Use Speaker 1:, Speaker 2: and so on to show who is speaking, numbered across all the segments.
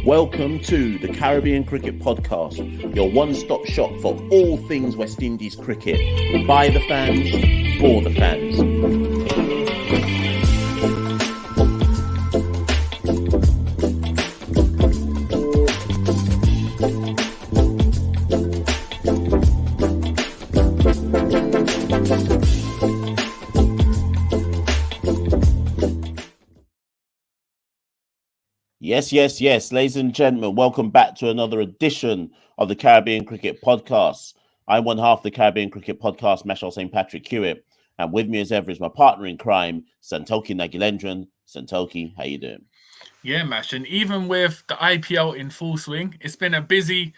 Speaker 1: Welcome to the Caribbean Cricket Podcast, your one-stop shop for all things West Indies cricket. By the fans, for the fans. Yes, ladies and gentlemen, welcome back to another edition of the Caribbean Cricket Podcast. I'm one half of the Caribbean Cricket Podcast, Machel St. Patrick Hewitt, and with me as ever is my partner in crime, Santokie Nagilendran. Santokie, how you doing?
Speaker 2: Yeah, Mash, and even with the IPL in full swing, it's been a busy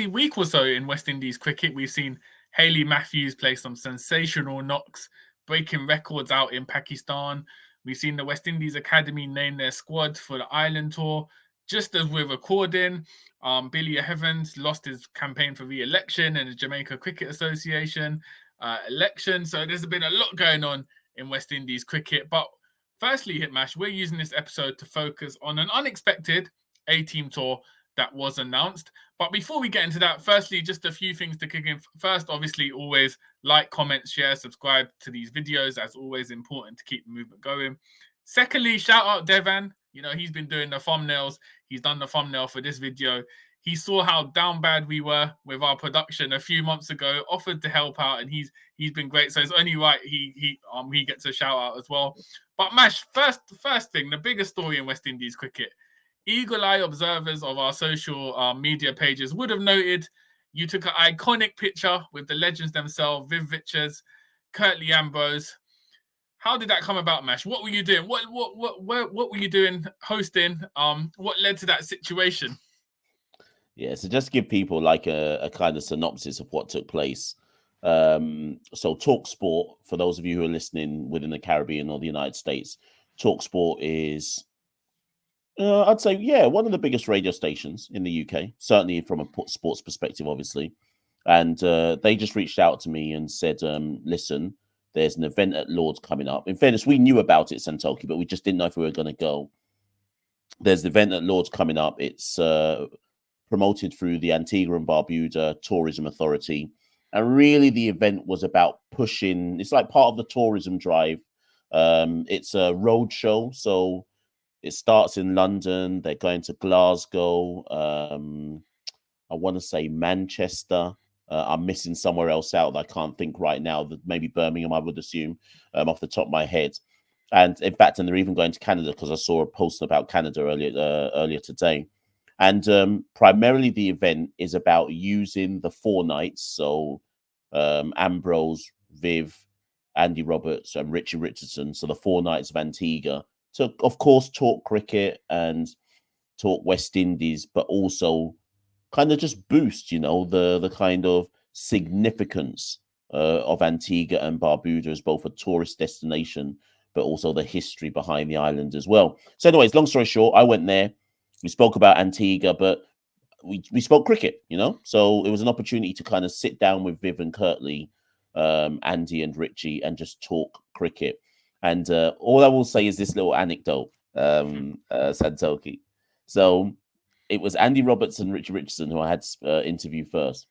Speaker 2: week or so in West Indies cricket. We've seen Hayley Matthews play some sensational knocks, breaking records out in Pakistan. We've seen the West Indies Academy name their squad for the Island Tour. Just as we're recording, Billy Evans lost his campaign for re-election in the Jamaica Cricket Association election. So there's been a lot going on in West Indies cricket. But firstly, Hitmash, we're using this episode to focus on an unexpected A-team tour that was announced. But before we get into that, firstly, just a few things to kick in. First, obviously, always like, comment, share, subscribe to these videos. That's always important to keep the movement going. Secondly, shout out Devan. You know, he's been doing the thumbnails. He's done the thumbnail for this video. He saw how down bad we were with our production a few months ago, offered to help out, and he's been great. So it's only right he gets a shout out as well. But Mash, first thing, the biggest story in West Indies cricket. Eagle-eye observers of our social media pages would have noted you took an iconic picture with the legends themselves, Viv Richards, Curtly Ambrose. How did that come about, Mash? What were you doing? What were you doing hosting? What led to that situation?
Speaker 1: Yeah, so just give people like a kind of synopsis of what took place. So Talk Sport, for those of you who are listening within the Caribbean or the United States, Talk Sport is, I'd say, one of the biggest radio stations in the UK, certainly from a sports perspective, obviously. And they just reached out to me and said, listen, there's an event at Lord's coming up. In fairness, we knew about it, Santokie, but we just didn't know if we were going to go. There's an event at Lord's coming up. It's promoted through the Antigua and Barbuda Tourism Authority. And really, the event was about pushing. It's like part of the tourism drive. It's a road show. So it starts in London. They're going to Glasgow. I want to say Manchester. I'm missing somewhere else out that I can't think right now. Maybe Birmingham, I would assume, off the top of my head. And in fact, they're even going to Canada because I saw a post about Canada earlier today. And primarily the event is about using the four nights. So Ambrose, Viv, Andy Roberts, and Richie Richardson. So the 4 nights of Antigua to, of course, talk cricket and talk West Indies, but also kind of just boost, the kind of significance of Antigua and Barbuda as both a tourist destination, but also the history behind the island as well. So anyways, long story short, I went there. We spoke about Antigua, but we spoke cricket, So it was an opportunity to kind of sit down with Viv and Curtly, Andy and Richie, and just talk cricket. And all I will say is this little anecdote, Santokie. So it was Andy Roberts and Richie Richardson who I had interview first.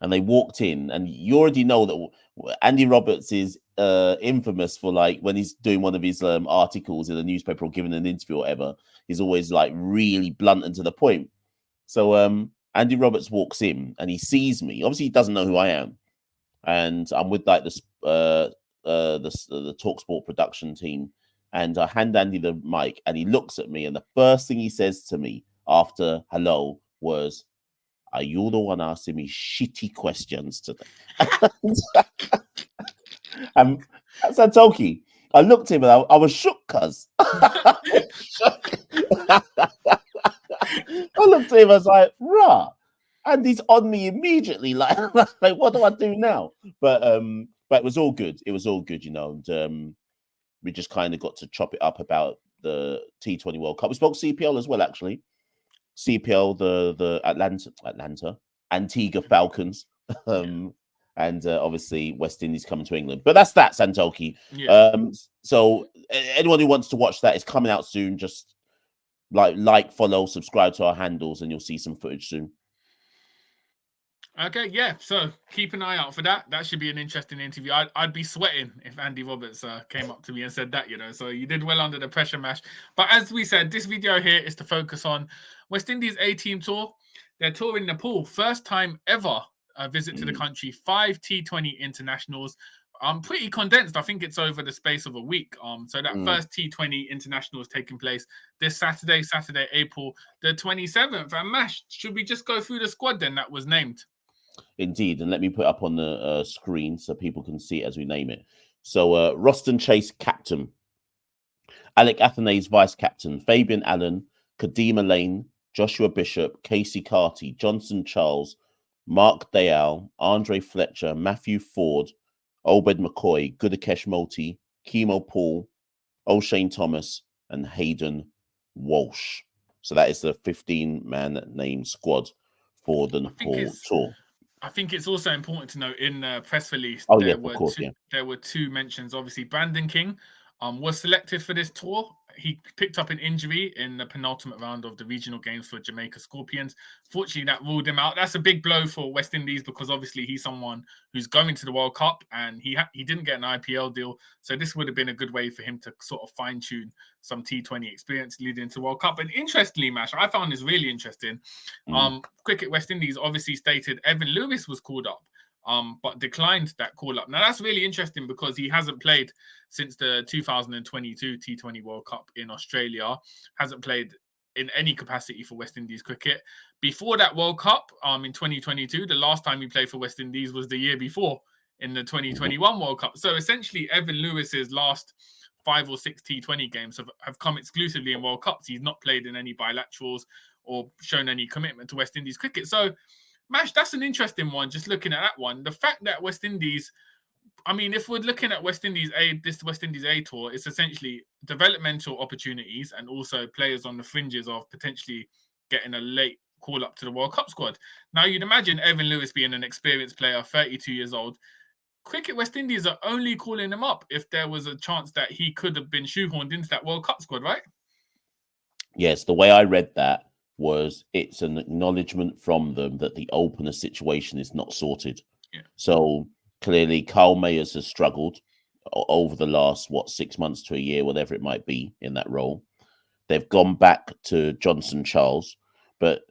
Speaker 1: And they walked in, and you already know that Andy Roberts is infamous for, like, when he's doing one of his articles in a newspaper or giving an interview or whatever, he's always like really blunt and to the point. So Andy Roberts walks in and he sees me. Obviously, he doesn't know who I am, and I'm with like the TalkSport production team. And I hand Andy the mic, and he looks at me, and the first thing he says to me after hello was, "Are you the one asking me shitty questions today?" And Santokie, I looked at him and I was shook, cuz. I looked at him, I was like, rah. And he's on me immediately, like what do I do now? But it was all good. It was all good, and we just kind of got to chop it up about the T20 World Cup. We spoke CPL as well, actually. CPL, the Antigua Falcons, and obviously West Indies coming to England. But that's that, Santokie.
Speaker 2: Yeah.
Speaker 1: So anyone who wants to watch that, it's coming out soon. Just follow, subscribe to our handles, and you'll see some footage soon.
Speaker 2: Okay, yeah. So keep an eye out for that. That should be an interesting interview. I'd be sweating if Andy Roberts came up to me and said that, So you did well under the pressure, Mash. But as we said, this video here is to focus on West Indies A-team tour. They're touring Nepal, first time ever a visit to the country. 5 T20 internationals. Pretty condensed. I think it's over the space of a week. So that first T20 international is taking place this Saturday, April the 27th. And Mash, should we just go through the squad then that was named?
Speaker 1: Indeed, and let me put up on the screen so people can see it as we name it. So Roston Chase, captain. Alec Athenay's vice-captain. Fabian Allen, Kadima Lane, Joshua Bishop, Casey Carty, Johnson Charles, Mark Dayal, Andre Fletcher, Matthew Ford, Obed McCoy, Gudakesh Moti, Kemo Paul, O'Shane Thomas, and Hayden Walsh. So that is the 15-man name squad for the Nepal tour.
Speaker 2: I think it's also important to note in the press release there were two mentions. Obviously, Brandon King was selected for this tour. He picked up an injury in the penultimate round of the regional games for Jamaica Scorpions. Fortunately, that ruled him out. That's a big blow for West Indies because obviously he's someone who's going to the World Cup and he didn't get an IPL deal. So this would have been a good way for him to sort of fine-tune some T20 experience leading into World Cup. And interestingly, Mash, I found this really interesting. Cricket West Indies obviously stated Evan Lewis was called up. But declined that call-up. Now, that's really interesting because he hasn't played since the 2022 T20 World Cup in Australia, hasn't played in any capacity for West Indies cricket. Before that World Cup in 2022, the last time he played for West Indies was the year before in the 2021 World Cup. So essentially, Evan Lewis's last 5 or 6 T20 games have come exclusively in World Cups. He's not played in any bilaterals or shown any commitment to West Indies cricket. So Mash, that's an interesting one, just looking at that one. The fact that West Indies, I mean, if we're looking at this West Indies A tour, it's essentially developmental opportunities and also players on the fringes of potentially getting a late call up to the World Cup squad. Now, you'd imagine Evan Lewis being an experienced player, 32 years old. Cricket West Indies are only calling him up if there was a chance that he could have been shoehorned into that World Cup squad, right?
Speaker 1: Yes, the way I read that was it's an acknowledgement from them that the opener situation is not sorted.
Speaker 2: Yeah.
Speaker 1: So clearly Carl Mayers has struggled over the last 6 months to a year, whatever it might be, in that role. They've gone back to Johnson Charles, but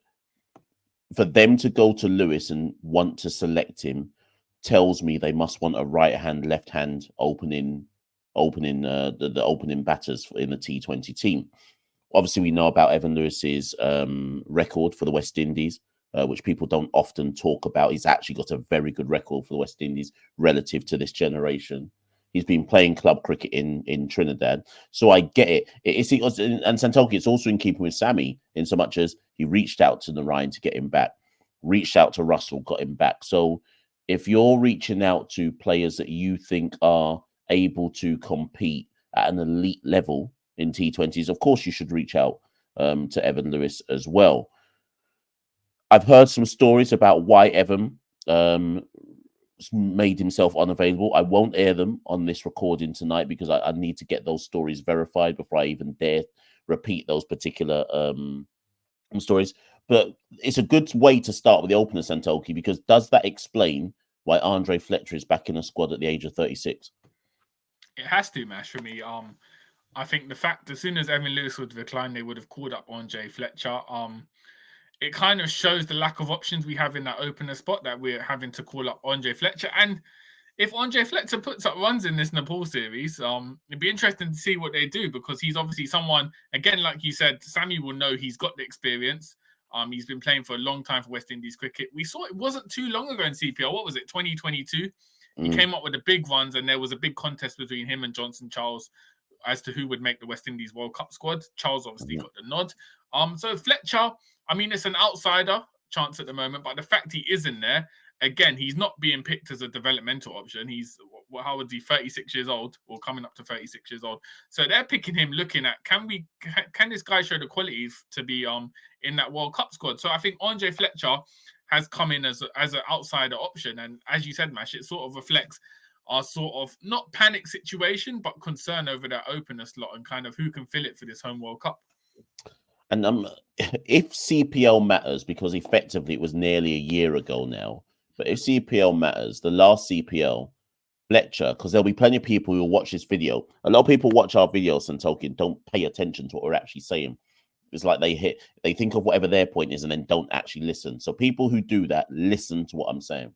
Speaker 1: for them to go to Lewis and want to select him tells me they must want a right hand, left hand opening the opening batters in the T20 team. Obviously, we know about Evan Lewis's record for the West Indies, which people don't often talk about. He's actually got a very good record for the West Indies relative to this generation. He's been playing club cricket in Trinidad. So I get it. And Santokie, it's also in keeping with Sammy in so much as he reached out to Narayan to get him back, reached out to Russell, got him back. So if you're reaching out to players that you think are able to compete at an elite level in T20s, of course you should reach out to Evan Lewis as well. I've heard some stories about why Evan made himself unavailable. I won't air them on this recording tonight because I need to get those stories verified before I even dare repeat those particular stories. But it's a good way to start with the opener, Santokie, because does that explain why Andre Fletcher is back in the squad at the age of 36?
Speaker 2: It has to, Mash, for me. I think the fact as soon as Evan Lewis would decline, they would have called up Andre Fletcher. It kind of shows the lack of options we have in that opener spot that we're having to call up Andre Fletcher. And if Andre Fletcher puts up runs in this Nepal series, it'd be interesting to see what they do because he's obviously someone, again, like you said, Sammy will know he's got the experience. He's been playing for a long time for West Indies cricket. We saw it wasn't too long ago in CPL. What was it, 2022? He came up with the big runs and there was a big contest between him and Johnson Charles as to who would make the West Indies World Cup squad. Charles obviously got the nod. So Fletcher, I mean, it's an outsider chance at the moment, but the fact he is in there, again, he's not being picked as a developmental option. He's, how old is he, 36 years old or coming up to 36 years old. So they're picking him looking at, can this guy show the qualities to be in that World Cup squad? So I think Andre Fletcher has come in as an outsider option. And as you said, Mash, it sort of reflects our sort of not panic situation, but concern over that opener slot and kind of who can fill it for this home World Cup.
Speaker 1: And if CPL matters, because effectively it was nearly a year ago now, but if CPL matters, the last CPL, Fletcher, because there'll be plenty of people who will watch this video. A lot of people watch our videos and talking, don't pay attention to what we're actually saying. It's like they think of whatever their point is and then don't actually listen. So people who do that, listen to what I'm saying.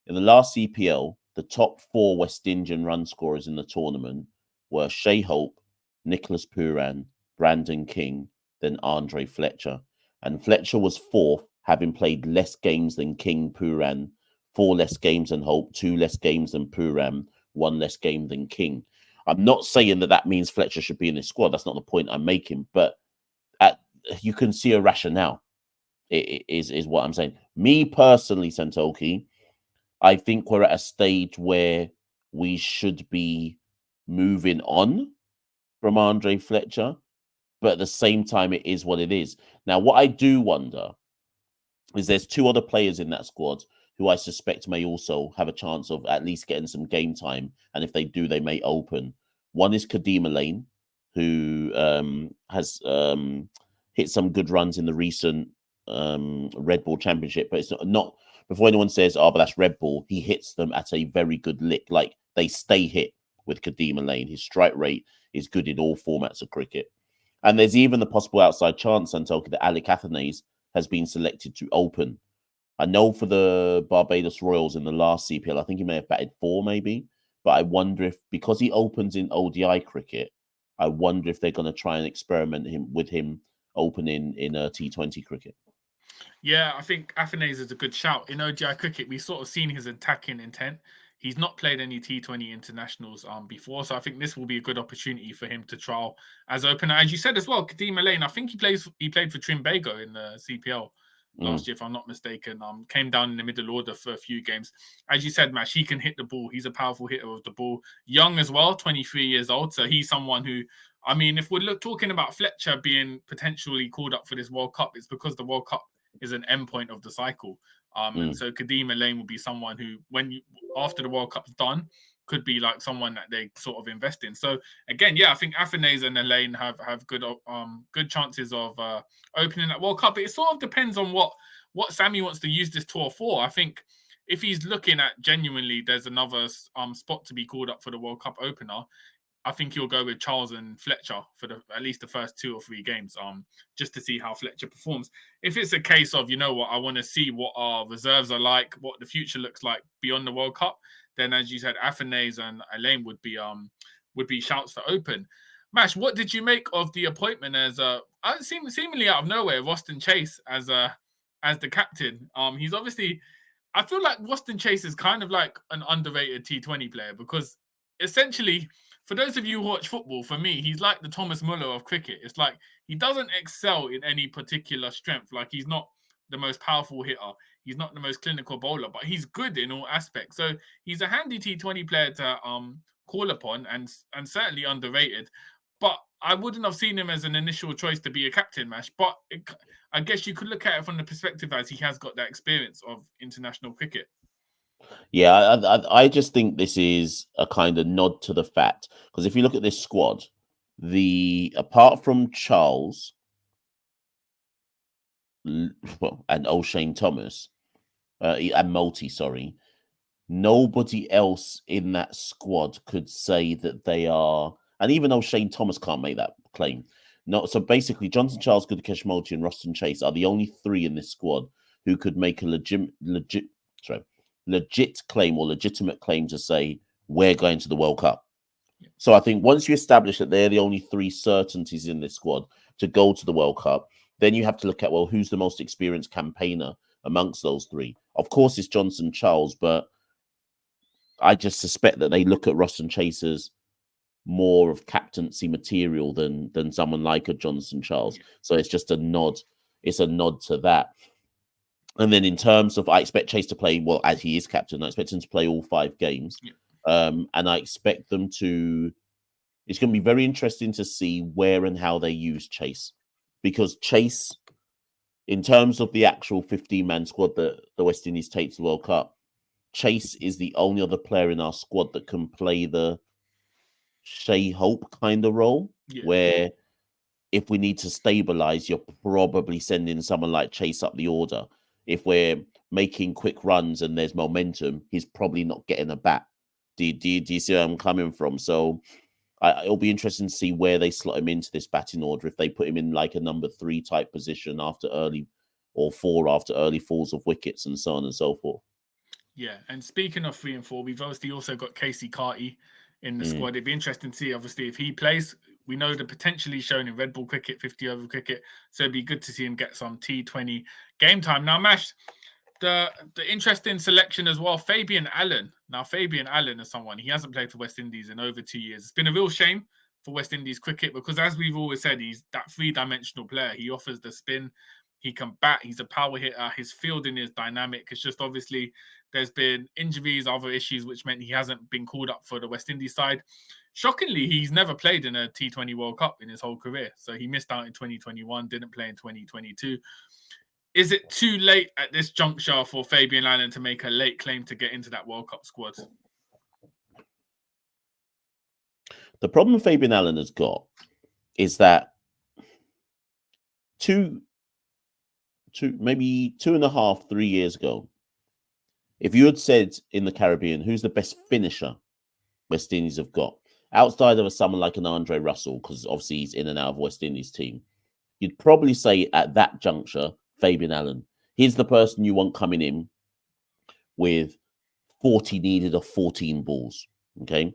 Speaker 1: In the last CPL, the top 4 West Indian run scorers in the tournament were Shea Hope, Nicholas Pooran, Brandon King, then Andre Fletcher. And Fletcher was 4th, having played less games than King, Pooran, 4 less games than Hope, 2 less games than Pooran, 1 less game than King. I'm not saying that means Fletcher should be in this squad. That's not the point I'm making. But you can see a rationale, is what I'm saying. Me personally, Santokie, I think we're at a stage where we should be moving on from Andre Fletcher, but at the same time, it is what it is. Now, what I do wonder is there's 2 other players in that squad who I suspect may also have a chance of at least getting some game time, and if they do, they may open. One is Kadima Lane, who has hit some good runs in the recent Red Bull Championship, but it's not before anyone says, "Oh, but that's Red Bull." He hits them at a very good lick. Like they stay hit with Kadima Lane. His strike rate is good in all formats of cricket. And there's even the possible outside chance, Santokie, that Alec Athanaze has been selected to open. I know for the Barbados Royals in the last CPL, I think he may have batted 4, maybe. But I wonder if, because he opens in ODI cricket, I wonder if they're going to try and experiment with him opening in T20 cricket.
Speaker 2: Yeah, I think Athanaze is a good shout. In ODI cricket, we've sort of seen his attacking intent. He's not played any T20 internationals before, so I think this will be a good opportunity for him to trial as opener. As you said as well, Kadima Lane, I think he played for Trinbago in the CPL last year, if I'm not mistaken. Came down in the middle order for a few games. As you said, Mash, he can hit the ball. He's a powerful hitter of the ball. Young as well, 23 years old. So he's someone who, I mean, if we're talking about Fletcher being potentially called up for this World Cup, it's because the World Cup is an endpoint of the cycle. And so Kadima Lane will be someone who, after the World Cup's done, could be like someone that they sort of invest in. So again, yeah, I think Athanaze and Elaine have good chances of opening that World Cup. But it sort of depends on what Sammy wants to use this tour for. I think if he's looking at genuinely, there's another spot to be called up for the World Cup opener. I think he'll go with Charles and Fletcher for at least the first 2 or 3 games, just to see how Fletcher performs. If it's a case of, you know what, I want to see what our reserves are like, what the future looks like beyond the World Cup, then as you said, Athanaze and Elaine would be shouts for open. Mash, what did you make of the appointment as seemingly out of nowhere, Roston Chase as the captain? He's obviously, I feel like Roston Chase is kind of like an underrated T20 player because essentially, for those of you who watch football, for me, he's like the Thomas Muller of cricket. It's like he doesn't excel in any particular strength. Like he's not the most powerful hitter. He's not the most clinical bowler, but he's good in all aspects. So he's a handy T20 player to call upon and certainly underrated. But I wouldn't have seen him as an initial choice to be a captain, Mash. But I guess you could look at it from the perspective as he has got that experience of international cricket.
Speaker 1: Yeah, I just think this is a kind of nod to the fact, because if you look at this squad, apart from Charles, and O'Shane Thomas, and Multi, sorry, nobody else in that squad could say that they are, and even O'Shane Thomas can't make that claim. No, so basically, Johnson Charles, Gudakesh Multi, and Roston Chase are the only 3 in this squad who could make a legit claim or legitimate claim to say we're going to the World Cup. So I think once you establish that they're the only 3 certainties in this squad to go to the World Cup, then you have to look at, well, who's the most experienced campaigner amongst those 3? Of course, it's Johnson Charles, but I just suspect that they look at Roston Chase as more of captaincy material than someone like a Johnson Charles. So it's just a nod. It's a nod to that. And then in terms of, I expect Chase to play, well, as he is captain, I expect him to play all 5 games. And I expect them to, it's going to be very interesting to see where and how they use Chase. Because Chase, in terms of the actual 15-man squad that the West Indies take to the World Cup, Chase is the only other player in our squad that can play the Shea Hope kind of role, where if we need to stabilize, you're probably sending someone like Chase up the order. If we're making quick runs and there's momentum, he's probably not getting a bat. Do you see where I'm coming from? So it'll be interesting to see where they slot him into this batting order. If they put him in like a number 3 type position after early, or 4 after early falls of wickets, and so on and so forth.
Speaker 2: Yeah, and speaking of 3 and 4, we've obviously also got Casey Carty in the squad. It'd be interesting to see, obviously, if he plays. We know the potentially shown in red ball cricket, 50 over cricket, so it'd be good to see him get some T20 game time. Now, Mash, the interesting selection as well, Fabian Allen. Now, Fabian Allen is someone, he hasn't played for West Indies in over 2 years. It's been a real shame for West Indies cricket because, as we've always said, he's that 3-dimensional player. He offers the spin, he can bat, he's a power hitter, his fielding is dynamic. It's just obviously there's been injuries, other issues, which meant he hasn't been called up for the West Indies side. Shockingly, he's never played in a T20 World Cup in his whole career. So he missed out in 2021, didn't play in 2022. Is it too late at this juncture for Fabian Allen to make a late claim to get into that World Cup squad?
Speaker 1: The problem Fabian Allen has got is that maybe 2.5, 3 years ago, if you had said in the Caribbean, who's the best finisher West Indies have got, outside of someone like an Andre Russell, because obviously he's in and out of West Indies team, you'd probably say at that juncture, Fabian Allen. He's the person you want coming in with 40 needed of 14 balls. Okay.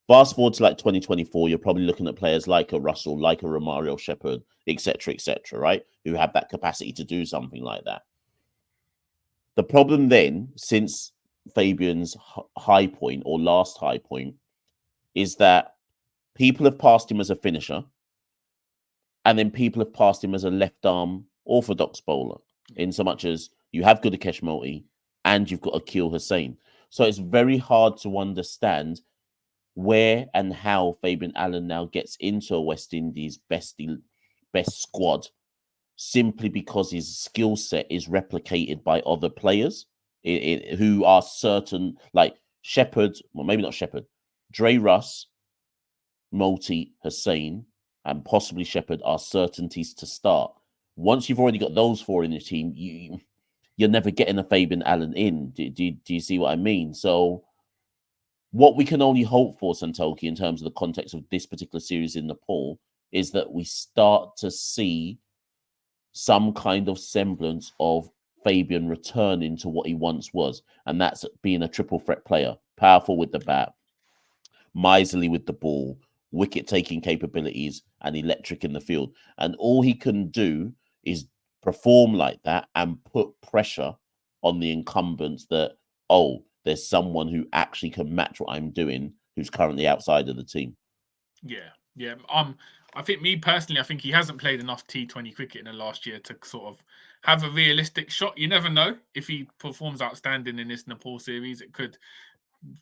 Speaker 1: Fast forward to like 2024, you're probably looking at players like a Russell, like a Romario Shepherd, etc., right? Who have that capacity to do something like that. The problem then, since Fabian's high point or last high point, is that people have passed him as a finisher, and then people have passed him as a left arm orthodox bowler, in so much as you have Gudakesh Moti and you've got Akil Hussain. So it's very hard to understand where and how Fabian Allen now gets into a West Indies best squad, simply because his skill set is replicated by other players who are certain, like Shepherd, well, maybe not Shepherd, Dre Russ, Moti, Hussain, and possibly Shepherd are certainties to start. Once you've already got those 4 in your team, you're never getting a Fabian Allen in. Do you see what I mean? So what we can only hope for, Santokie, in terms of the context of this particular series in Nepal, is that we start to see some kind of semblance of Fabian returning to what he once was. And that's being a triple threat player, powerful with the bat, miserly with the ball, wicket-taking capabilities, and electric in the field. And all he can do is perform like that and put pressure on the incumbents that, oh, there's someone who actually can match what I'm doing who's currently outside of the team.
Speaker 2: Yeah. I think me personally, I think he hasn't played enough T20 cricket in the last year to sort of have a realistic shot. You never know if he performs outstanding in this Nepal series. It could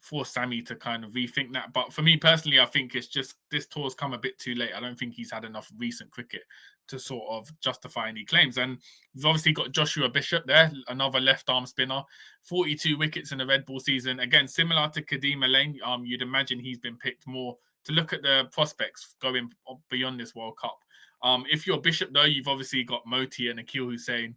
Speaker 2: force Sammy to kind of rethink that. But for me personally, I think it's just this tour's come a bit too late. I don't think he's had enough recent cricket to sort of justify any claims. And we've obviously got Joshua Bishop there, another left arm spinner, 42 wickets in the red ball season. Again, similar to Kadeem Lane, you'd imagine he's been picked more to look at the prospects going beyond this World Cup. If you're Bishop, though, you've obviously got Moti and Akil Hussain,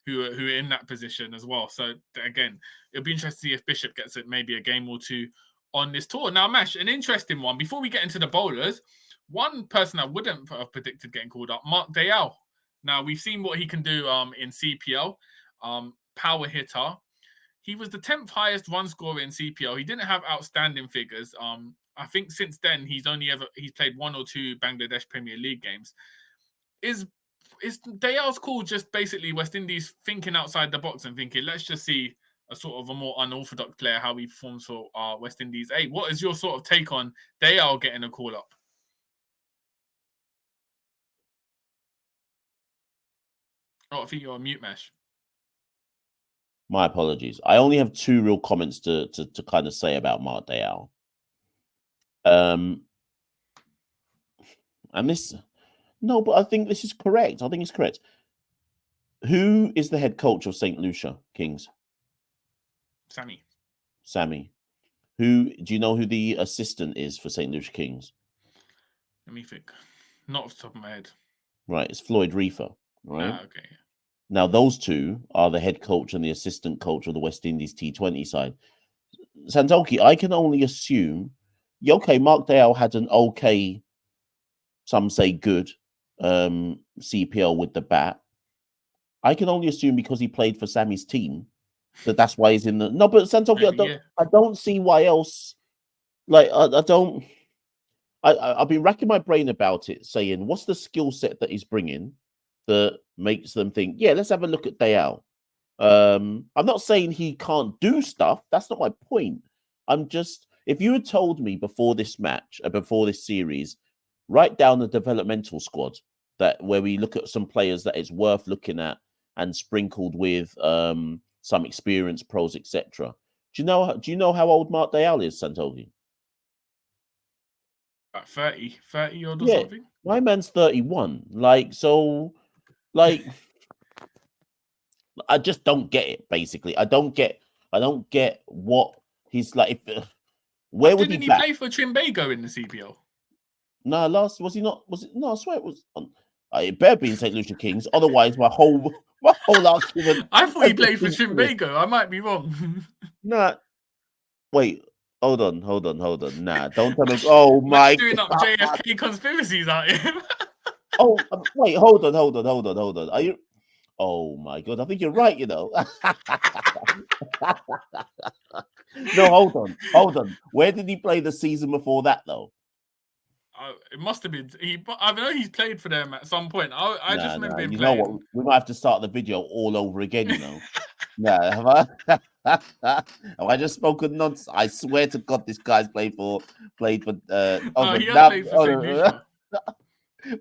Speaker 2: who are in that position as well. So again, it'll be interesting to see if Bishop gets it maybe a game or 2 on this tour. Now, Mash, an interesting one. Before we get into the bowlers, one person I wouldn't have predicted getting called up, Mark Dayal. Now, we've seen what he can do in CPL, power hitter. He was the 10th highest run scorer in CPL. He didn't have outstanding figures. I think since then he's played 1 or 2 Bangladesh Premier League games. Is Dayal's call just basically West Indies thinking outside the box and thinking, let's just see a sort of a more unorthodox player how he performs for West Indies A? What is your sort of take on Dayal getting a call up? Oh, I think you're on mute, Mesh.
Speaker 1: My apologies. I only have 2 real comments to kind of say about Mark Dayal. And this, no, but I think this is correct. I think it's correct. Who is the head coach of St. Lucia Kings? Sammy. Who do you know who the assistant is for St. Lucia Kings?
Speaker 2: Let me think. Not off the top of my head.
Speaker 1: Right, it's Floyd Reefer. Right.
Speaker 2: Okay.
Speaker 1: Now, those two are the head coach and the assistant coach of the West Indies T20 side. Santokie, I can only assume, okay, Mark Dale had an okay, some say good, CPL with the bat. I can only assume because he played for Sammy's team that's why he's in the. No, but Santokie,
Speaker 2: Maybe,
Speaker 1: I don't see why else. Like, I don't. I've been racking my brain about it, saying, what's the skill set that he's bringing that makes them think, yeah, let's have a look at Dayal. I'm not saying he can't do stuff. That's not my point. I'm just, if you had told me before this match, before this series, write down the developmental squad where we look at some players that it's worth looking at and sprinkled with some experienced pros, etc. Do you know how old Mark Dayal is, Santokie?
Speaker 2: about 30 odd or
Speaker 1: Yeah,
Speaker 2: something.
Speaker 1: my man's 31. Like, I just don't get it. Basically, I don't get what he's like. Where would he
Speaker 2: Didn't he
Speaker 1: bat?
Speaker 2: play for Trimbago in the CPL?
Speaker 1: No, last was he not? Was it? No, I swear it was. It better be in St. Lucia Kings. Otherwise, my whole argument.
Speaker 2: I thought he played for Trimbago. I might be wrong.
Speaker 1: Nah, wait. Hold on. Nah, don't tell me. Oh my
Speaker 2: doing up
Speaker 1: God.
Speaker 2: JFK conspiracies out here.
Speaker 1: Oh, wait. Hold on. Are you? Oh my God. I think you're right. You know. No, hold on. Where did he play the season before that, though?
Speaker 2: It must have been. I know he's played for them at some point. I just remember him
Speaker 1: You
Speaker 2: playing.
Speaker 1: know what? We might have to start the video all over again. You know. Nah, have I? Have I just spoken nonsense? I swear to God, this guy's played for.
Speaker 2: He has played for St. Lucia.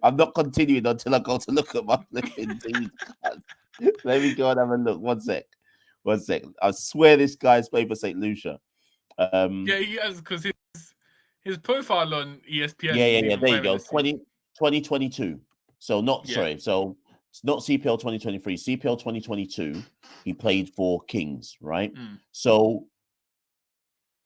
Speaker 1: I'm not continuing until I go to look at my flipping team. Let me go and have a look. One sec. I swear this guy's played for St. Lucia.
Speaker 2: Yeah, he has, because his profile on ESPN.
Speaker 1: Yeah. There you go. 2022. So sorry. So it's not CPL 2023. CPL 2022. He played for Kings, right? So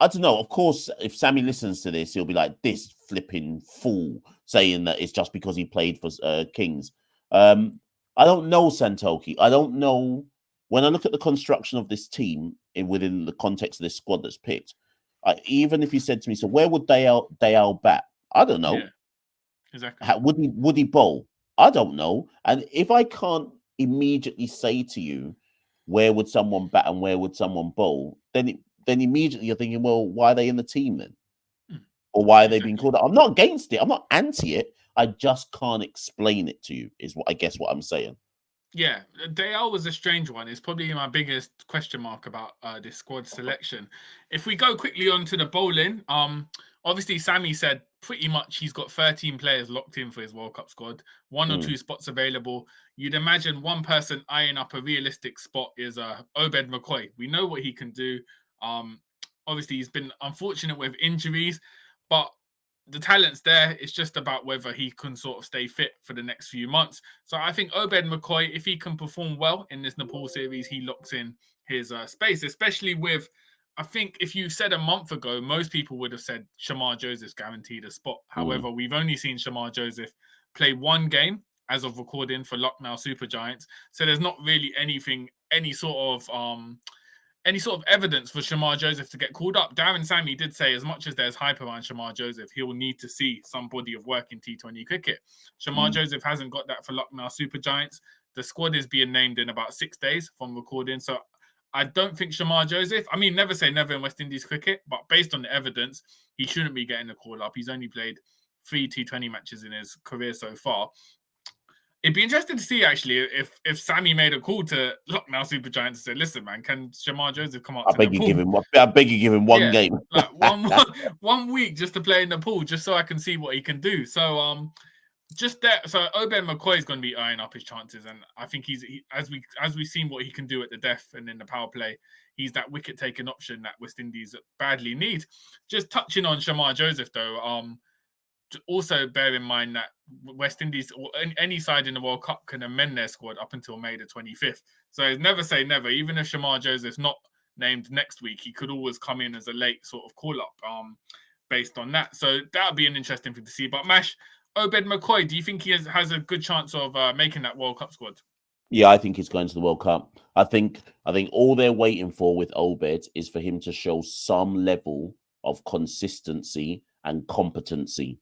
Speaker 1: I don't know. Of course, if Sammy listens to this, he'll be like, this flipping fool saying that it's just because he played for Kings. I don't know, Santokie. I don't know. When I look at the construction of this team within the context of this squad that's picked, even if you said to me, so where would Dayal bat? I don't know.
Speaker 2: Yeah, exactly.
Speaker 1: Would he bowl? I don't know. And if I can't immediately say to you, where would someone bat and where would someone bowl, then immediately you're thinking, well, why are they in the team then? Or why are they being called up? I'm not against it. I'm not anti it. I just can't explain it to you, is what I'm saying.
Speaker 2: Yeah, Dayal was a strange one. It's probably my biggest question mark about this squad selection. If we go quickly on to the bowling, obviously Sammy said pretty much he's got 13 players locked in for his World Cup squad, one or two spots available. You'd imagine one person eyeing up a realistic spot is Obed McCoy. We know what he can do. Obviously, he's been unfortunate with injuries, but the talent's there. It's just about whether he can sort of stay fit for the next few months. So I think Obed McCoy, if he can perform well in this Nepal series, he locks in his space, especially with, I think if you said a month ago, most people would have said Shamar Joseph's guaranteed a spot. However, we've only seen Shamar Joseph play one game as of recording for Lucknow Super Giants. So there's not really any sort of evidence for Shamar Joseph to get called up. Darren Sammy did say, as much as there's hype around Shamar Joseph, he will need to see some body of work in T20 cricket. Shamar Joseph hasn't got that for Lucknow Super Giants. The squad is being named in about 6 days from recording. So I don't think Shamar Joseph, I mean, never say never in West Indies cricket, but based on the evidence, he shouldn't be getting a call up. He's only played 3 T20 matches in his career so far. It'd be interesting to see, actually, if Sammy made a call to Lucknow Super Giants and said, listen, man, can Shamar Joseph come up to Nepal?
Speaker 1: I beg you give him one game.
Speaker 2: Like one week just to play in Nepal, just so I can see what he can do. So just that. So Obed McCoy is going to be eyeing up his chances, and I think as we've seen what he can do at the death and in the power play, he's that wicket taking option that West Indies badly need. Just touching on Shamar Joseph though, also bear in mind that West Indies or any side in the World Cup can amend their squad up until May the 25th. So never say never. Even if Shamar Joseph's not named next week, he could always come in as a late sort of call up based on that. So that would be an interesting thing to see. But Mash, Obed McCoy, do you think he has a good chance of making that World Cup squad?
Speaker 1: Yeah, I think he's going to the World Cup. I think all they're waiting for with Obed is for him to show some level of consistency and competency.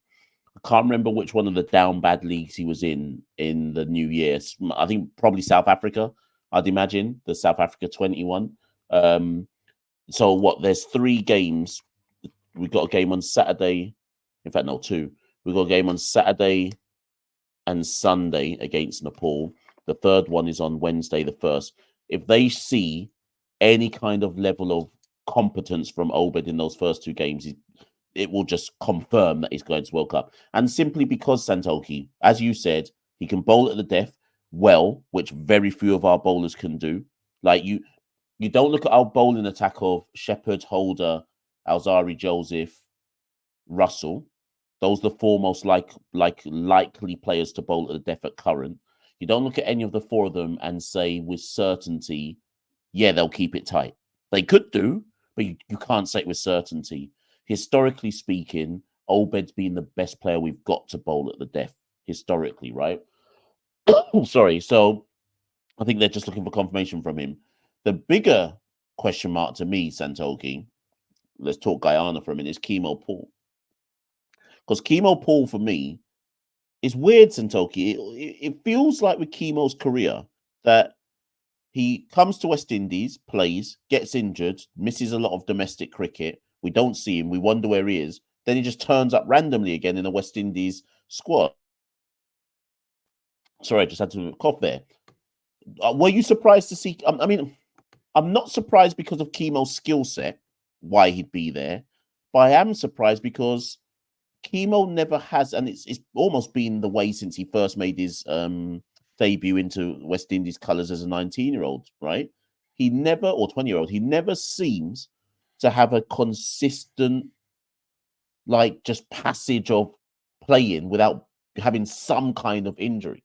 Speaker 1: I can't remember which one of the down bad leagues he was in the New Year. I think probably South Africa. I'd imagine the South Africa 21. So what? There's 3 games. We got a game on Saturday. In fact, no, 2. We got a game on Saturday and Sunday against Nepal. The third one is on Wednesday, the 1st. If they see any kind of level of competence from Obed in those first 2 games, it will just confirm that he's going to World Cup. And simply because Santokie, as you said, he can bowl at the death well, which very few of our bowlers can do. Like you don't look at our bowling attack of Shepherd, Holder, Alzari, Joseph, Russell. Those are the 4 most likely players to bowl at the death at current. You don't look at any of the 4 of them and say with certainty, yeah, they'll keep it tight. They could do, but you can't say it with certainty. Historically speaking, Obed's been the best player we've got to bowl at the death, historically, right? Sorry. So I think they're just looking for confirmation from him. The bigger question mark to me, Santokie, let's talk Guyana for a minute, is Chemo Paul. Because Chemo Paul, for me, is weird, Santokie. It feels like with Chemo's career that he comes to West Indies, plays, gets injured, misses a lot of domestic cricket. We don't see him. We wonder where he is. Then he just turns up randomly again in a West Indies squad. Sorry, I just had to cough there. Were you surprised to see? I mean, I'm not surprised because of Chemo's skill set, why he'd be there. But I am surprised because Chemo never has, and it's almost been the way since he first made his debut into West Indies colours as a 19-year-old, right? He never, or 20-year-old, he never seems to have a consistent, like, just passage of playing without having some kind of injury.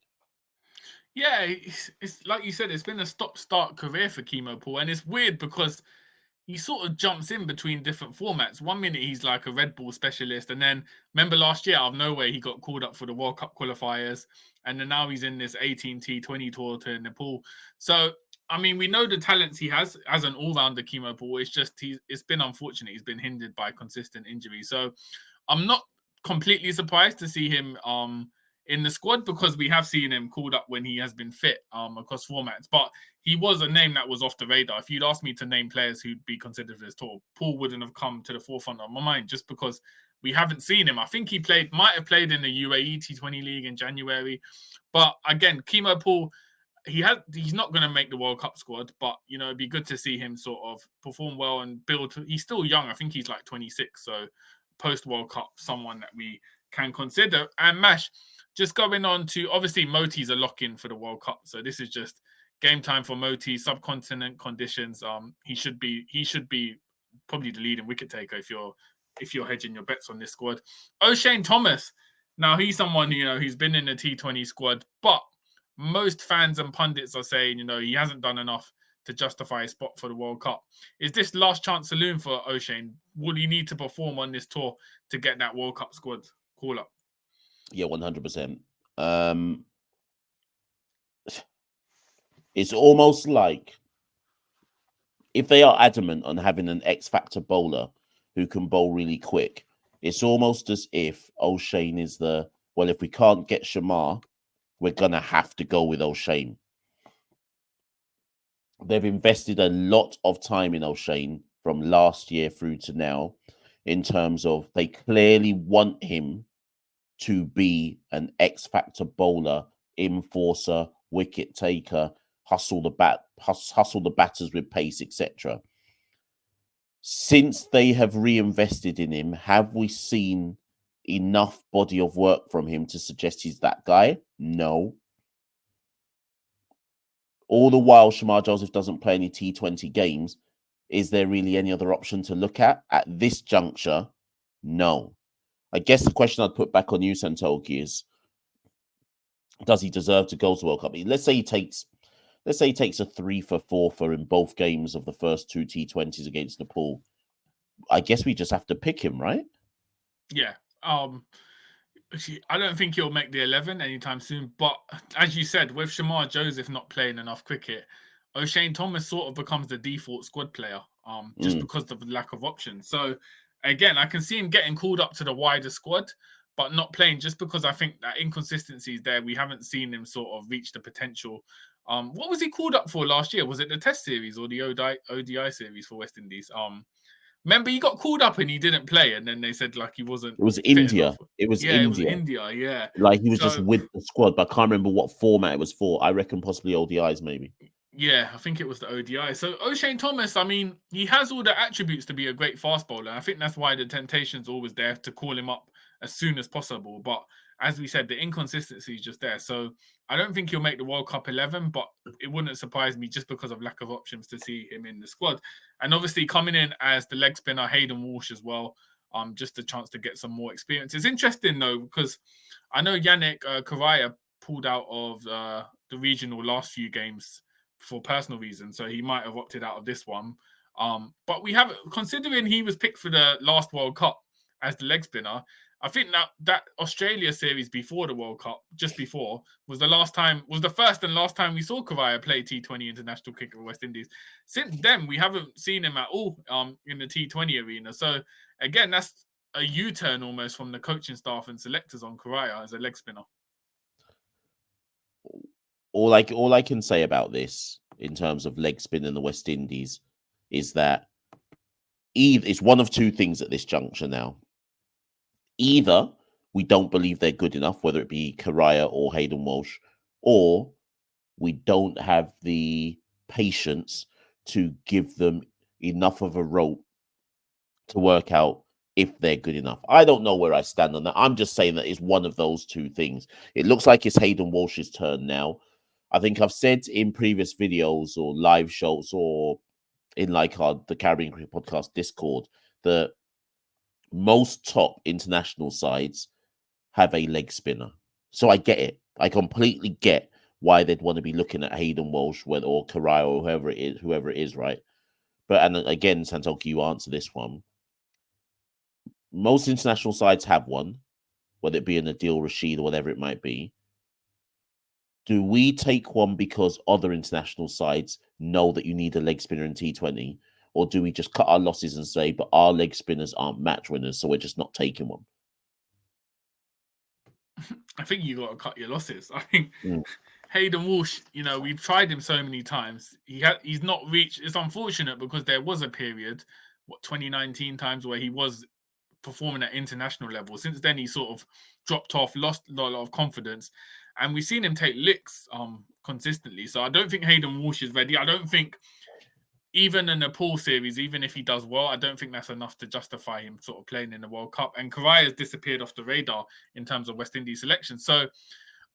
Speaker 2: Yeah, it's like you said, it's been a stop-start career for Chemo Paul, and it's weird because he sort of jumps in between different formats. One minute he's like a red ball specialist, and then remember last year out of nowhere he got called up for the World Cup qualifiers, and then now he's in this 18 T20 tour to Nepal. So I mean, we know the talents he has as an all-rounder, Chemo Paul. It's just it's been unfortunate. He's been hindered by consistent injury. So I'm not completely surprised to see him in the squad because we have seen him called up when he has been fit across formats. But he was a name that was off the radar. If you'd asked me to name players who'd be considered for this tour, Paul wouldn't have come to the forefront of my mind just because we haven't seen him. I think he might have played in the UAE T20 League in January. But again, Chemo Paul, he's not going to make the World Cup squad, but you know, it'd be good to see him sort of perform well and build. He's still young. I think he's like 26. So post World Cup, someone that we can consider. And Mash, just going on to, obviously Moti's a lock-in for the World Cup. So this is just game time for Moti, subcontinent conditions. He should be probably the leading wicket taker if you're hedging your bets on this squad. O'Shane Thomas. Now he's someone, you know, who's been in the T20 squad, but most fans and pundits are saying, you know, he hasn't done enough to justify a spot for the World Cup. Is this last chance saloon for O'Shane? Will he need to perform on this tour to get that World Cup squad call up?
Speaker 1: Yeah, 100%. It's almost like if they are adamant on having an X factor bowler who can bowl really quick, it's almost as if O'Shane is well, if we can't get Shamar, we're going to have to go with O'Shane. They've invested a lot of time in O'Shane from last year through to now in terms of they clearly want him to be an X factor bowler, enforcer, wicket taker, hustle the batters with pace, etc. Since they have reinvested in him, have we seen enough body of work from him to suggest he's that guy? No. All the while, Shamar Joseph doesn't play any T20 games. Is there really any other option to look at this juncture? No. I guess the question I'd put back on you, Santokie, is does he deserve to go to World Cup? Let's say he takes a 3 for 4 for in both games of the first 2 T20s against Nepal. I guess we just have to pick him, right?
Speaker 2: Yeah. I don't think he'll make the 11 anytime soon. But as you said, with Shamar Joseph not playing enough cricket, O'Shane Thomas sort of becomes the default squad player, just because of the lack of options. So again, I can see him getting called up to the wider squad, but not playing just because I think that inconsistency is there. We haven't seen him sort of reach the potential. What was he called up for last year? Was it the Test series or the ODI series for West Indies? Remember, he got called up and he didn't play, and then they said like he wasn't
Speaker 1: It was
Speaker 2: fit
Speaker 1: India.
Speaker 2: enough.
Speaker 1: It was
Speaker 2: Yeah, it was
Speaker 1: India.
Speaker 2: India. Yeah,
Speaker 1: Like he was just
Speaker 2: so
Speaker 1: with the squad, but I can't remember what format it was for. I reckon possibly ODIs, maybe.
Speaker 2: yeah, I think it was the ODI. So O'Shane Thomas, I mean, he has all the attributes to be a great fast bowler. I think that's why the temptation's always there to call him up as soon as possible. But as we said, the inconsistency is just there. So I don't think he'll make the World Cup 11, but it wouldn't surprise me just because of lack of options to see him in the squad. And obviously coming in as the leg spinner, Hayden Walsh as well. Just a chance to get some more experience. It's interesting though because I know Yannick Correa pulled out of the regional last few games for personal reasons, so he might have opted out of this one. But we have, considering he was picked for the last World Cup as the leg spinner, I think that Australia series before the World Cup, just before, was the first and last time we saw Correa play T20 international cricket for West Indies. Since then, we haven't seen him at all in the T20 arena. So again, that's a U-turn almost from the coaching staff and selectors on Correa as a leg spinner.
Speaker 1: All I can say about this in terms of leg spin in the West Indies is that it's one of two things at this juncture now. Either we don't believe they're good enough, whether it be Correa or Hayden Walsh, or we don't have the patience to give them enough of a rope to work out if they're good enough. I don't know where I stand on that. I'm just saying that it's one of those two things. It looks like it's Hayden Walsh's turn now. I think I've said in previous videos or live shows or in like the Caribbean Cricket Podcast Discord that most top international sides have a leg spinner. So I get it. I completely get why they'd want to be looking at Hayden Walsh or Correa or whoever it is, right? But and again, Santokie, you answer this one. Most international sides have one, whether it be an Adil Rashid or whatever it might be. Do we take one because other international sides know that you need a leg spinner in T20? Or do we just cut our losses and say, but our leg spinners aren't match winners, so we're just not taking one?
Speaker 2: I think you got to cut your losses. I think Hayden Walsh, we've tried him so many times. He's not reached. It's unfortunate because there was a period, 2019 times where he was performing at international level. Since then, he sort of dropped off, lost a lot of confidence, and we've seen him take licks consistently. So I don't think Hayden Walsh is ready. I don't think even in the Nepal series, even if he does well, I don't think that's enough to justify him sort of playing in the World Cup. And Correa has disappeared off the radar in terms of West Indies selection. So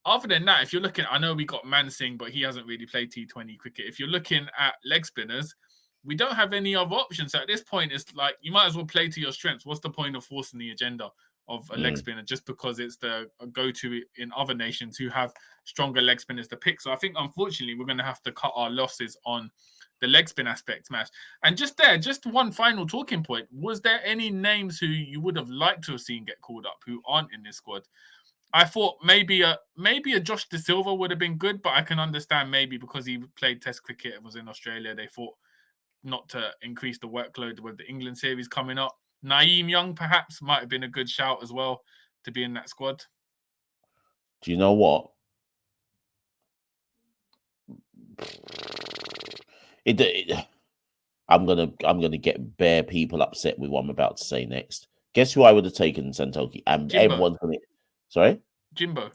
Speaker 2: other than that, if you're looking, I know we got Mansingh, but he hasn't really played T20 cricket. If you're looking at leg spinners, we don't have any other options. So at this point, it's like you might as well play to your strengths. What's the point of forcing the agenda of a leg spinner just because it's the go-to in other nations who have stronger leg spinners to pick? So I think, unfortunately, we're going to have to cut our losses on the leg spin aspect, Mash. And just one final talking point. Was there any names who you would have liked to have seen get called up who aren't in this squad? I thought maybe a Josh De Silva would have been good, but I can understand maybe because he played Test cricket and was in Australia, they thought not to increase the workload with the England series coming up. Naeem Young perhaps might have been a good shout as well to be in that squad.
Speaker 1: Do you know what? I'm gonna get bare people upset with what I'm about to say next. Guess who I would have taken, Santokie? And
Speaker 2: Jimbo.
Speaker 1: everyone's gonna. Sorry,
Speaker 2: Jimbo.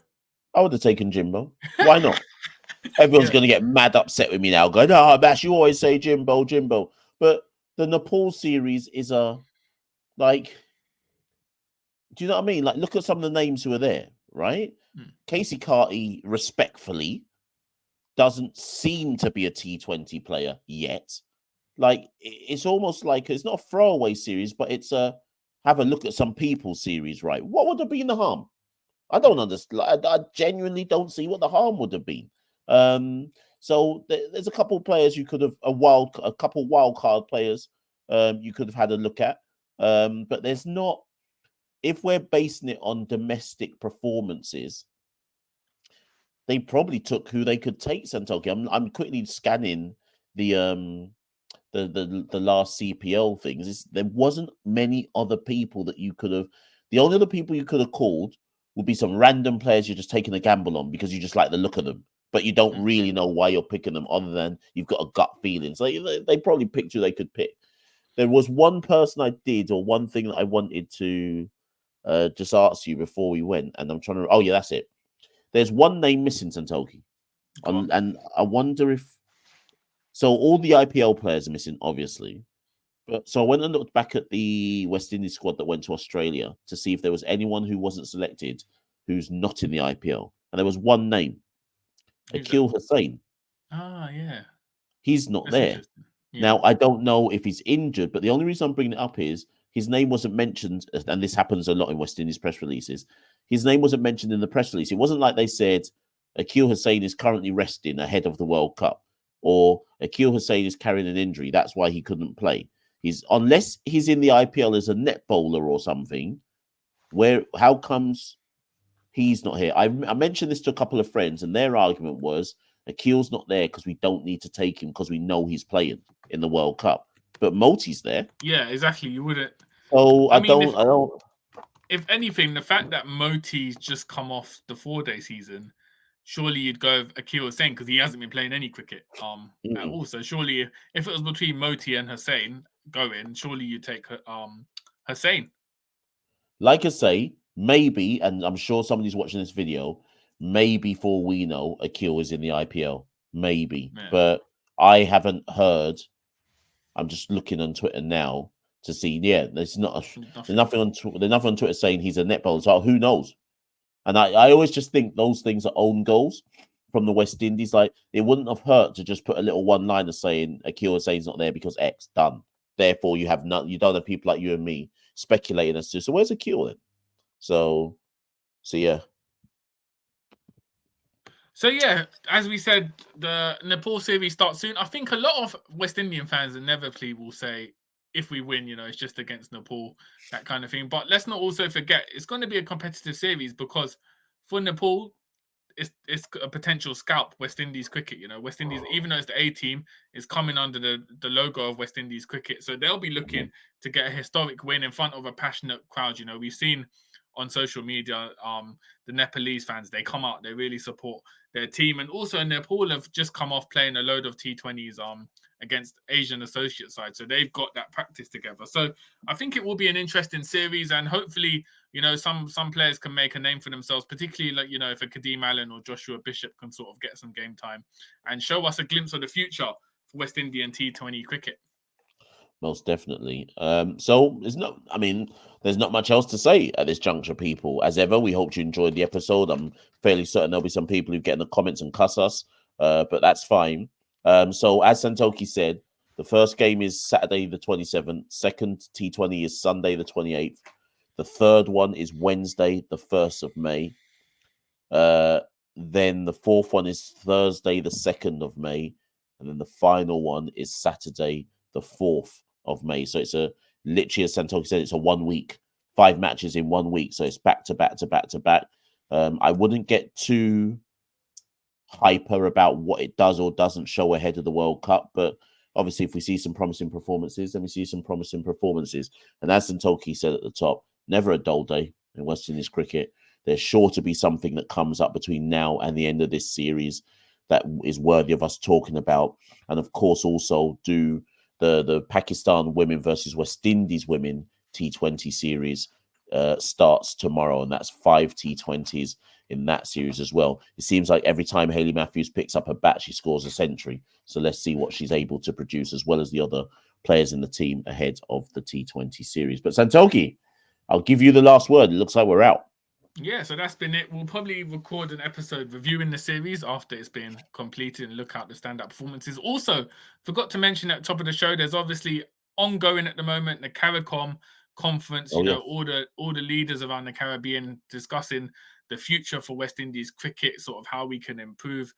Speaker 1: I would have taken Jimbo. Why not? Everyone's gonna get mad upset with me now. Going, oh, Bash, you always say Jimbo, Jimbo. But the Nepal series is like. Do you know what I mean? Like, look at some of the names who are there, right? Casey Carty, respectfully, doesn't seem to be a T20 player yet. Like, it's almost like it's not a throwaway series, but it's a have a look at some people series, right? What would have been the harm? I don't understand. I genuinely don't see what the harm would have been. So there's a couple of players you could have a couple wild card players you could have had a look at, but there's not. if we're basing it on domestic performances, they probably took who they could take. Santokie. I'm quickly scanning the the last CPL things. There wasn't many other people that you could have. The only other people you could have called would be some random players you're just taking a gamble on because you just like the look of them, but you don't really know why you're picking them, other than you've got a gut feeling. So they probably picked who they could pick. There was one person I did, or one thing that I wanted to just ask you before we went, and I'm trying to. Oh yeah, that's it. There's one name missing, Santokie, and I wonder if. So all the IPL players are missing, obviously. But so I went and looked back at the West Indies squad that went to Australia to see if there was anyone who wasn't selected who's not in the IPL, and there was one name, Akil Hussain.
Speaker 2: Ah, yeah.
Speaker 1: He's not
Speaker 2: That's
Speaker 1: there.
Speaker 2: interesting. Yeah.
Speaker 1: Now, I don't know if he's injured, but the only reason I'm bringing it up is his name wasn't mentioned, and this happens a lot in West Indies press releases. His name wasn't mentioned in the press release. It wasn't like they said Akil Hussain is currently resting ahead of the World Cup, or Akil Hussain is carrying an injury. That's why he couldn't play. Unless he's in the IPL as a net bowler or something. How comes he's not here? I mentioned this to a couple of friends, and their argument was Akil's not there because we don't need to take him because we know he's playing in the World Cup. But Moti's there.
Speaker 2: Yeah, exactly. You wouldn't.
Speaker 1: So
Speaker 2: I mean,
Speaker 1: I don't.
Speaker 2: If anything, the fact that Moti's just come off the 4-day season, surely you'd go with Akil Hussain because he hasn't been playing any cricket at all. So surely, if it was between Moti and Hussain going, surely you'd take Hussain.
Speaker 1: Like I say, maybe, and I'm sure somebody's watching this video. Maybe for we know, Akil is in the IPL. Maybe,
Speaker 2: Yeah.
Speaker 1: but I haven't heard. I'm just looking on Twitter now to see. Yeah, there's nothing on Twitter saying he's a net bowler. So who knows? And I always just think those things are own goals from the West Indies. Like it wouldn't have hurt to just put a little one liner saying Akil Hussein's not there because X done. Therefore, you don't have people like you and me speculating as to so where's Akil then? So yeah.
Speaker 2: So yeah, as we said, the Nepal series starts soon. I think a lot of West Indian fans inevitably will say, if we win, it's just against Nepal, that kind of thing. But let's not also forget, it's going to be a competitive series because for Nepal, it's a potential scalp West Indies cricket. West Indies, even though it's the A team, is coming under the logo of West Indies cricket. So they'll be looking to get a historic win in front of a passionate crowd. We've seen on social media, the Nepalese fans, they come out, they really support their team. And also Nepal have just come off playing a load of T20s against Asian associate side. So they've got that practice together. So I think it will be an interesting series, and hopefully, some players can make a name for themselves, particularly like, if a Kadeem Allen or Joshua Bishop can sort of get some game time and show us a glimpse of the future for West Indian T20 cricket.
Speaker 1: Most definitely. So there's not much else to say at this juncture, people. As ever, we hope you enjoyed the episode. I'm fairly certain there'll be some people who get in the comments and cuss us, but that's fine. So as Santokie said, the first game is Saturday the 27th. Second T20 is Sunday the 28th. The third one is Wednesday the 1st of May. Then the fourth one is Thursday the 2nd of May. And then the final one is Saturday the 4th of May. So it's literally, as Santokie said, it's a 1 week, 5 matches in 1 week. So it's back to back to back to back. I wouldn't get too hyper about what it does or doesn't show ahead of the World Cup, but obviously if we see some promising performances, then we see some promising performances. And as Santokie said at the top, never a dull day in West Indies cricket. There's sure to be something that comes up between now and the end of this series that is worthy of us talking about. And of course, also do the Pakistan women versus West Indies women T20 series starts tomorrow, and that's 5 T20s in that series as well. It seems like every time Hayley Matthews picks up a bat, she scores a century. So let's see what she's able to produce, as well as the other players in the team ahead of the T20 series. But Santokie, I'll give you the last word. It looks like we're out.
Speaker 2: Yeah, so that's been it. We'll probably record an episode reviewing the series after it's been completed and look out the standout performances. Also, forgot to mention at the top of the show, there's obviously ongoing at the moment the CARICOM conference. All the leaders around the Caribbean discussing the future for West Indies cricket, sort of how we can improve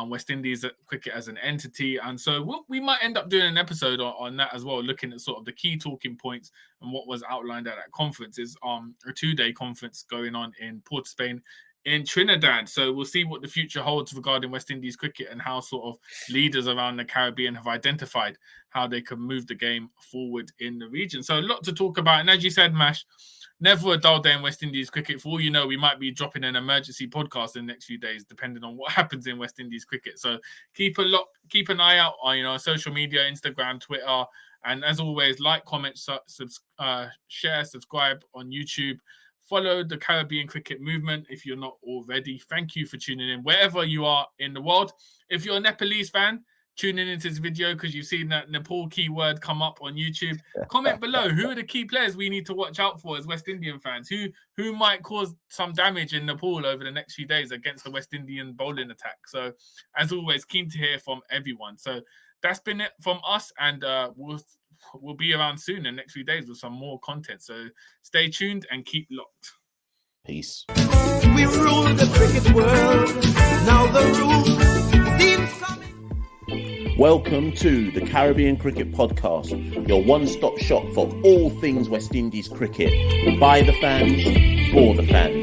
Speaker 2: West Indies cricket as an entity. And so we might end up doing an episode on that as well, looking at sort of the key talking points and what was outlined at that conference. Is a 2-day conference going on in Port Spain in Trinidad. So we'll see what the future holds regarding West Indies cricket and how sort of leaders around the Caribbean have identified how they can move the game forward in the region. So a lot to talk about. And as you said, Mash, never a dull day in West Indies cricket. For all you know, we might be dropping an emergency podcast in the next few days, depending on what happens in West Indies cricket. So keep an eye out on social media, Instagram, Twitter, and as always, like, comment, share, subscribe on YouTube. Follow the Caribbean cricket movement if you're not already. Thank you for tuning in wherever you are in the world. If you're a Nepalese fan, tuning into this video because you've seen that Nepal keyword come up on YouTube, comment below. Who are the key players we need to watch out for as West Indian fans? Who might cause some damage in Nepal over the next few days against the West Indian bowling attack? So, as always, keen to hear from everyone. So that's been it from us, and we'll be around soon in the next few days with some more content. So stay tuned and keep locked.
Speaker 1: Peace.
Speaker 3: We rule the cricket world. Now the rule seems coming.
Speaker 1: Welcome to the Caribbean Cricket Podcast, your one-stop shop for all things West Indies cricket. By the fans, for the fans.